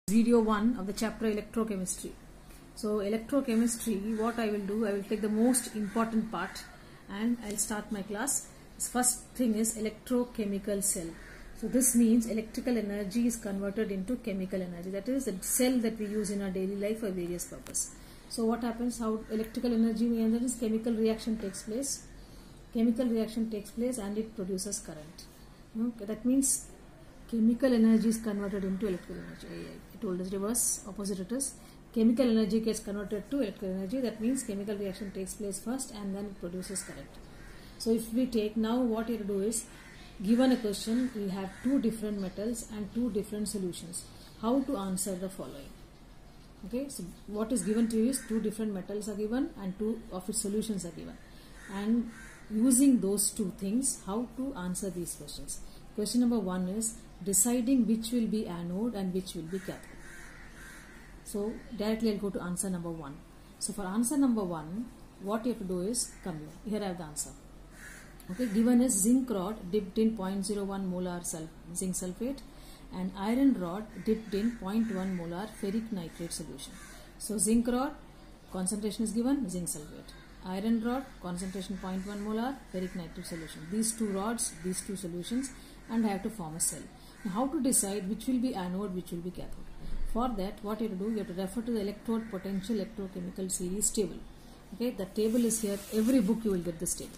Video 1 of the chapter electrochemistry. So electrochemistry, what I will do, I will take the most important part and I'll start my class. First thing is electrochemical cell. So this means electrical energy is converted into chemical energy. That is the cell that we use in our daily life for various purpose. So what happens, how electrical energy and that is chemical reaction takes place. Chemical reaction takes place and it produces current. Okay, that means chemical energy is converted into electrical energy. I told us reverse, opposite it is. Chemical energy gets converted to electrical energy. That means chemical reaction takes place first and then it produces current. So if we take now, what you have to do is, given a question, we have two different metals and two different solutions. How to answer the following? Okay, so what is given to you is two different metals are given and two of its solutions are given. And using those two things, how to answer these questions? Question number 1 is deciding which will be anode and which will be cathode. So directly I'll go to answer number 1. So for answer number 1, what you have to do is come here. Here I have the answer. Okay, given is zinc rod dipped in 0.01 molar zinc sulfate and iron rod dipped in 0.1 molar ferric nitrate solution. So zinc rod concentration is given, zinc sulfate. Iron rod concentration 0.1 molar ferric nitrate solution. These two rods, these two solutions, and I have to form a cell. Now how to decide which will be anode, which will be cathode? For that, what you have to do, you have to refer to the electrode potential electrochemical series table. Okay, the table is here. Every book you will get this table.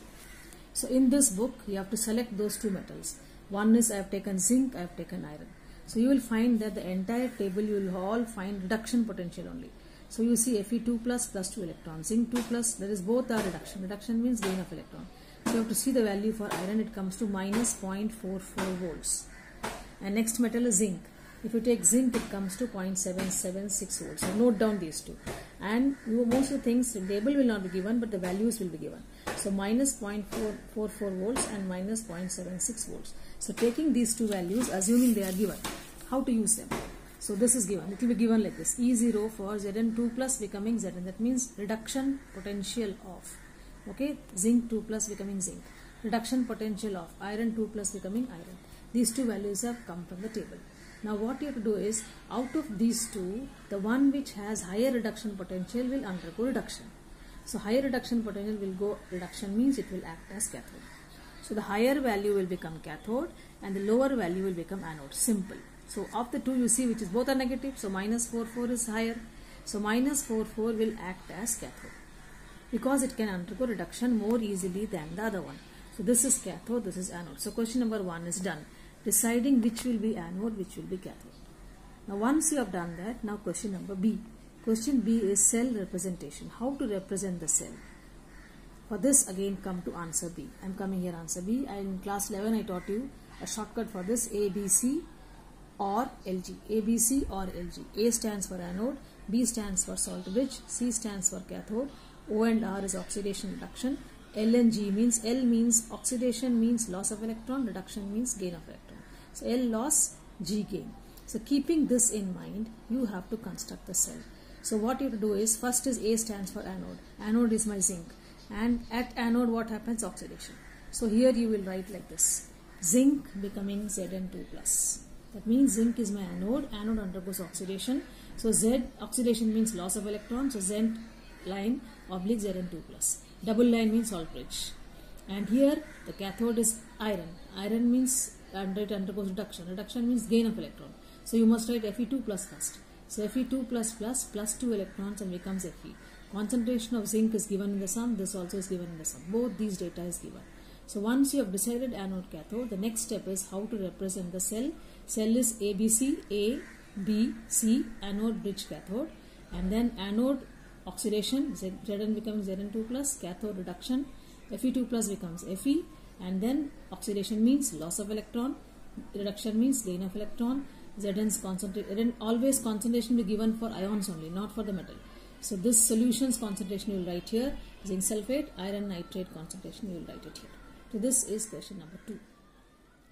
So in this book, you have to select those two metals. One is I have taken zinc, I have taken iron. So you will find that the entire table you will all find reduction potential only. So you see Fe2 plus 2 electrons, zinc 2 plus, that is both are reduction. Reduction means gain of electron. So you have to see the value for iron, it comes to minus 0.44 volts. And next metal is zinc. If you take zinc, it comes to 0.776 volts. So note down these two. And most of the things, the table will not be given, but the values will be given. So minus 0.444 volts and minus 0.76 volts. So taking these two values, assuming they are given, how to use them? So this is given. It will be given like this. E0 for Zn2 plus becoming Zn. That means reduction potential of, okay, zinc 2 plus becoming zinc. Reduction potential of iron 2 plus becoming iron. These two values have come from the table. Now what you have to do is, out of these two, the one which has higher reduction potential will undergo reduction. So higher reduction potential will go, reduction means it will act as cathode. So the higher value will become cathode and the lower value will become anode. Simple. So of the two you see which is both are negative, so minus 44 is higher. So minus 44 will act as cathode because it can undergo reduction more easily than the other one. So this is cathode, this is anode. So question number 1 is done. Deciding which will be anode, which will be cathode. Now once you have done that, now question number B. Question B is cell representation. How to represent the cell? For this again come to answer B. I am coming here answer B. In class 11 I taught you a shortcut for this, ABC or LG. ABC or LG. A stands for anode, B stands for salt rich, C stands for cathode, O and R is oxidation reduction. L and G means, L means oxidation means loss of electron, reduction means gain of electron. So L loss, G gain. So keeping this in mind, you have to construct the cell. So what you have to do is, first is A stands for anode. Anode is my zinc. And at anode what happens? Oxidation. So here you will write like this. Zinc becoming Zn2 plus. That means zinc is my anode. Anode undergoes oxidation. So Z, oxidation means loss of electron. So Z line oblique Zn2 plus. Double line means salt rich. And here the cathode is iron. Iron means it undergoes reduction. Reduction means gain of electron. So you must write Fe2 plus first. So Fe2 plus 2 electrons and becomes Fe. Concentration of zinc is given in the sum. This also is given in the sum. Both these data is given. So once you have decided anode cathode, the next step is how to represent the cell. Cell is ABC, A, B, C, anode, bridge, cathode. And then anode oxidation, Zn becomes Zn2 plus, cathode reduction, Fe2 plus becomes Fe, and then oxidation means loss of electron, reduction means gain of electron. Zn's concentration, always concentration will be given for ions only, not for the metal. So this solution's concentration you will write here, zinc sulfate, iron nitrate concentration you will write it here. So this is question number 2.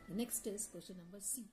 The next is question number C.